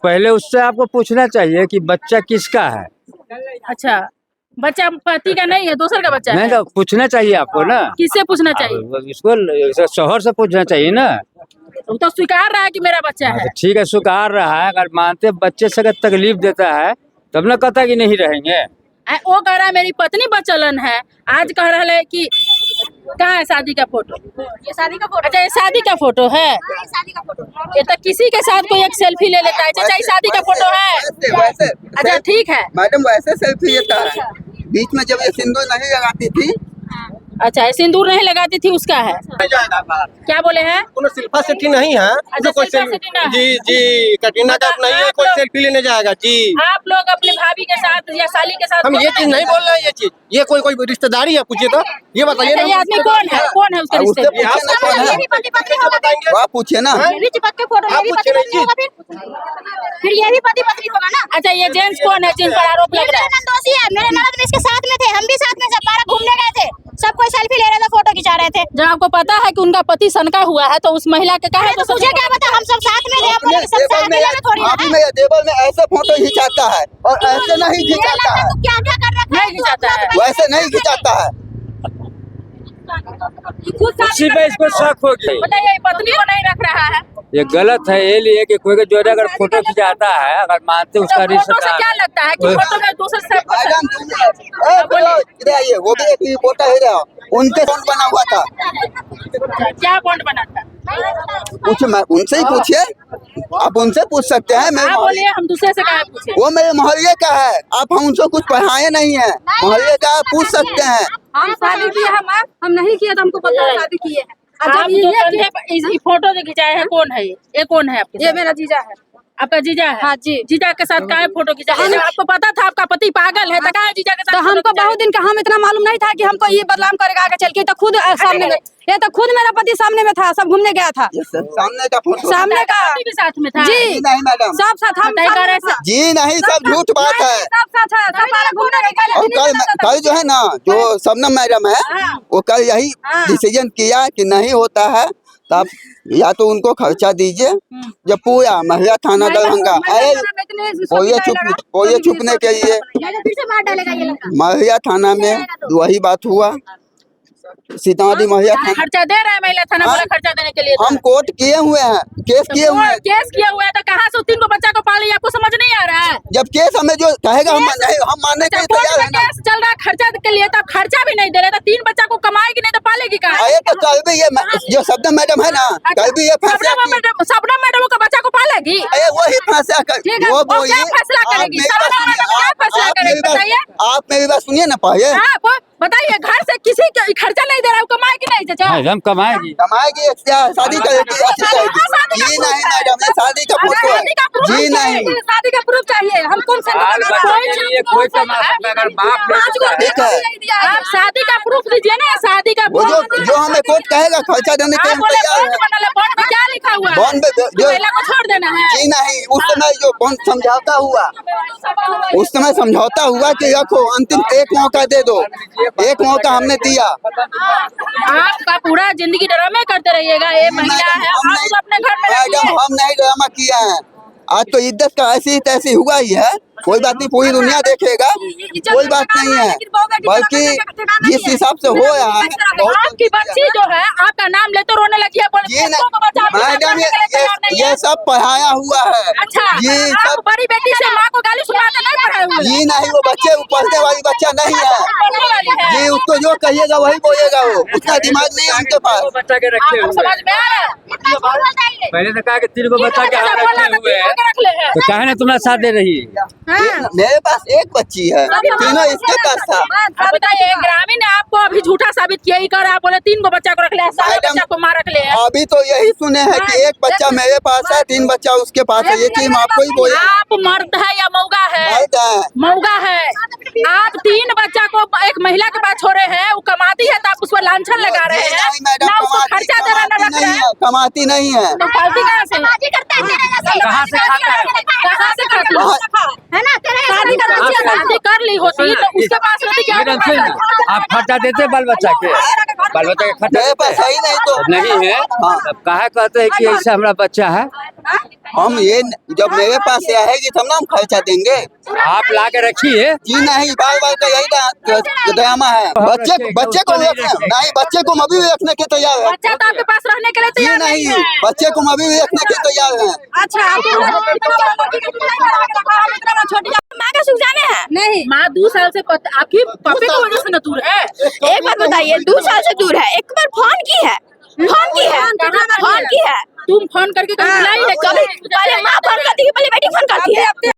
पहले उससे आपको पूछना चाहिए कि बच्चा किसका है। अच्छा, बच्चा पति का नहीं है, दूसर का बच्चा नहीं है। तो पूछना चाहिए आपको ना। किससे पूछना चाहिए? इसको शोहर से पूछना चाहिए ना। तुम तो स्वीकार रहा है कि मेरा बच्चा हाँ, है। तो ठीक है, स्वीकार रहा है। अगर मानते बच्चे से अगर तकलीफ देता है तब ना कहता कि नहीं रहेंगे। वो कह रहा है मेरी पत्नी बचलन है, आज कह रहा है कि कहाँ है शादी का फोटो? ये शादी का फोटो। अच्छा, ये शादी का फोटो है। ये शादी का फोटो। ये तो किसी के साथ कोई एक सेल्फी ले लेता है। चाचा, ये शादी का फोटो है। वैसे अच्छा, ठीक है। मैडम वैसे सेल्फी लेता है। बीच में जब ये सिंदूर नहीं लगाती थी। अच्छा, ये सिंदूर नहीं लगाती थी, उसका है। क्या बोले हैं? शिल्पा शेट्टी नहीं है। अच्छा, कोई शिल्पा शेट्टी ना है। जी जी, कटरीना कैफ नहीं है, कोई सेल्फी लेने जाएगा जी। आप लोग अपने भाभी के साथ या साली के साथ हम ये चीज नहीं बोल रहे हैं। ये चीज ये कोई रिश्तेदारी है, पूछिए तो ये बताइए। अच्छा, ये आदमी कौन है? कौन है उसके उससे रिश्ते? पूछे ना कौन ये है। भी पति पत्नी होगा फिर। आप पूछिए ना। ये भी चिपक के फोटो, ये भी पति पत्नी होगा फिर ये भी पति पत्नी होगा ना। अच्छा, ये जेंट्स कौन है जिन पर आरोप ये लग रहा मेरे है? नंदोसी है, मेरे ननद भी इसके साथ में थे, हम भी साथ में सब बारह घूमने गए थे, सब कोई सेल्फी ले रहे थे, फोटो खिंचा रहे थे। जब आपको पता है कि उनका पति सनका हुआ है तो उस महिला के कहा तो मुझे क्या पता, हम सब साथ में थे, हम लोग सब साथ में थोड़ी ना अभी है। में देवल में ऐसे फोटो खिंचाता है और ऐसे नहीं मुझे खिंचाता लगता है। है तू क्या क्या कर रखा है, नहीं खिंचाता है। वैसे नहीं खिंचाता है। उसी पे इसको शक हो गई। बताइए, पत्नी को नहीं रख रहा है ये गलत है, ये लिए कि कोई जो अगर फोटो खिंचाता है, अगर मानते तो उसका फोटो से रिश्तेदार क्या लगता है कि फोटो में दूसरे से मैडम इधर आइए, वो भी एक रिपोर्टर है ना, उनके फोन बना हुआ था। क्या बॉन्ड बना था? पूछे, मैं उनसे ही पूछिए, आप उनसे पूछ सकते हैं। मैं आप बोलिए, हम दूसरे से कहा पूछे। वो मेरे मोहल्ले का है, आप हम उनसे कुछ पढ़ाए नहीं है। मोहल्ले का आप पूछ सकते हैं। हम शादी किए, हम नहीं किए तो हमको पता है शादी किए हैं। आप जो कंधे पर इस फोटो जो खिंचाए हैं, कौन है ये कौन है आपके? ये मेरा जीजा है। आपका जीजा है? हाँ जी। जीजा के साथ काहे फोटो खिंचा? आपको पता था आपका पति पागल है, तो काहे जीजा के साथ? तो फोटो हमको खिंचाए? बहुत दिन का हम इतना मालूम नहीं था कि हमको ये बदनाम करेगा आगे चल के। तो खुद सामने में, ये तो खुद मेरा पति सामने में था, सब घूमने गया था ये सब सामने का फोटो। सामने का। पति के साथ में था? जी नहीं मैडम, सब साथ हम तय करे से- जी नहीं, सब झूठ बात है। सब साथ है, सब बारह घूमने गए। और कल जो है ना, जो शबनम मैडम है, वो कल यही डिसीजन किया कि नहीं होता है तो आप या तो उनको खर्चा दीजिए। जब पूरा महिला थाना दरभंगा आए, बोलिए छुपने के लिए फिर से मार डालेगा ये लड़का। महिला थाना में वही बात हुआ। सीतामढ़ी महिला थाना खर्चा दे रहा है महिला थाना वाला, खर्चा देने के लिए? हम कोर्ट किए हुए हैं, केस किए हुए हैं। केस किया हुआ है तो कहाँ से 3 बच्चा को पाली? आपको समझ नहीं आ रहा है? जब केस हमें जो कहेगा हम नहीं, हम मानने के लिए तैयार है ना। केस चल रहा है खर्चा के लिए, तो आप खर्चा भी नहीं दे रहे, तो 3 बच्चा को कमाएगी नहीं तो पालेगी कहाँ? अरे तो कल भी ये जो शबनम मैडम है ना, कल भी ये फैसला की। सबना मैडम का बच्चा को पालेगी? अरे वही फैसला कर, वो बोली। क्या फैसला करेगी? सबना मैडम क्या फैसला करेगी बताइए? आप मेरी बात सुनिए ना पहले। हाँ, बताइए, घर से किसी का खर्चा नहीं दे रहा है, कमाएगी नहीं चाचा? हम कमाएगी। कमाएगी, क्या शादी करेगी, अच्छी करेगी। जी नहीं मैडम, ये शादी का फोटो है। जी नहीं, शादी का प्रूफ चाहिए। हम कौन से बाल बच्चे के लिए कोई कमा सकता है, अगर बाप ले सकता है। ठीक है। आप शादी का प्रूफ दीजिए ना, शादी का वो proof। जो हमें कोर्ट कहेगा खर्चा देने के लिए आप हम बोले तैयार बॉन्ड हैं। बना ले, बॉन्ड में क्या लिखा हुआ है? बॉन्ड में जो महिला को छोड़ देना है? जी नहीं, उस समय जो बॉन्ड समझौता हुआ, उस समय समझौता हुआ कि रखो, अंतिम एक मौका दे दो। एक मौका हमने दिया। आपका पूरा जिंदगी ड्रामे करते रहिएगा। ये महिला है, आप अपने घर में मैडम रखिए। हम नहीं ड्रामा किया है। आज तो इज्जत का ऐसी तैसी हुआ ही है, कोई बात नहीं, पूरी दुनिया देखेगा, कोई बात नहीं है। बल्कि जिस हिसाब से हो रहा है बहुत। आपकी बच्ची जो है आपका नाम लेते रोने लगी है, बोले जी बच्चों को बचा, आप मैडम, बचाने के लिए तैयार नहीं ये है। सब पढ़ाया हुआ है। अच्छा, जी आप सब बड़ी बेटी से माँ को गाली सुनाते नहीं पढ़ाए हुए? जी नहीं, वो बच्चे पढ़ने वाली बच्चा नहीं है। पढ़ने वाली है। जी उसको जो कहिएगा वही बोलेगा, वो उतना दिमाग नहीं है उनके पास। बच्चा के रखे आपको हुए समझ में आ रहा है? पहले तो कहा कि 3 बच्चा के हाथ बोला रखे तो हुए हैं, 3 रख ले है। तो कहे ना तुम्हारा साथ दे रही है। मेरे पास एक बच्ची है, तीनों इसके पास था। आप बताइए, ग्रामीण ने आपको अभी झूठा साबित किया ही कर, आप बोले 3 बच्चा को रख ले, सारे मैडम, बच्चा को माँ रख ले है। अभी तो यही सुने हैं कि एक बच्चा मेरे पास है, 3 बच्चा उसके पास है। ये चीज हम आपको ही बोले। आप मर्द है या मौगा है? मर्द है। मौगा है। आप 3 बच्चा को एक महिला के पास छोड़े हैं, वो कमाती है तो आप उसको लांछन लगा रहे हैं, नहीं मैडम, ना उसको खर्चा दे रहे, ना रख रहे हैं। कमाती नहीं है। तो फालतू कहाँ से? कहाँ से खाता है? कहाँ से खाती है? कहाँ- है ना, तेरे शादी का कहाँ से शादी कर ली होती तो उसके पास रहती क्या मैडम सुन, आप खर्चा देते बाल बच्चा के खर्चा मेरे पास है ही नहीं तो नहीं है। हाँ। अब काहे कहते हैं कि ऐसा हमारा बच्चा है? हम ये जब मेरे पास से आएगी तब ना हम खर्चा देंगे। आप ला के रखिए। जी नहीं, बाल बाल का यही ड्रामा है। बच्चे को नहीं, बच्चे को हम अभी भी रखने के तैयार है। बच्चा तो आपके पास रहने के लिए जी तैयार नहीं, है। बच्चे को हम अभी भी रखने के तैयार है। अच्छा छोटी माँ का सुख जाने हैं नहीं। माँ 2 साल से आपकी पापे की वजह से न दूर है। एक बार बताइए 2 साल से दूर है। एक बार फोन की है तुम फोन करके कभी बुलाई है? कभी पहले माँ फोन करती है, पहले बेटी फोन करती है।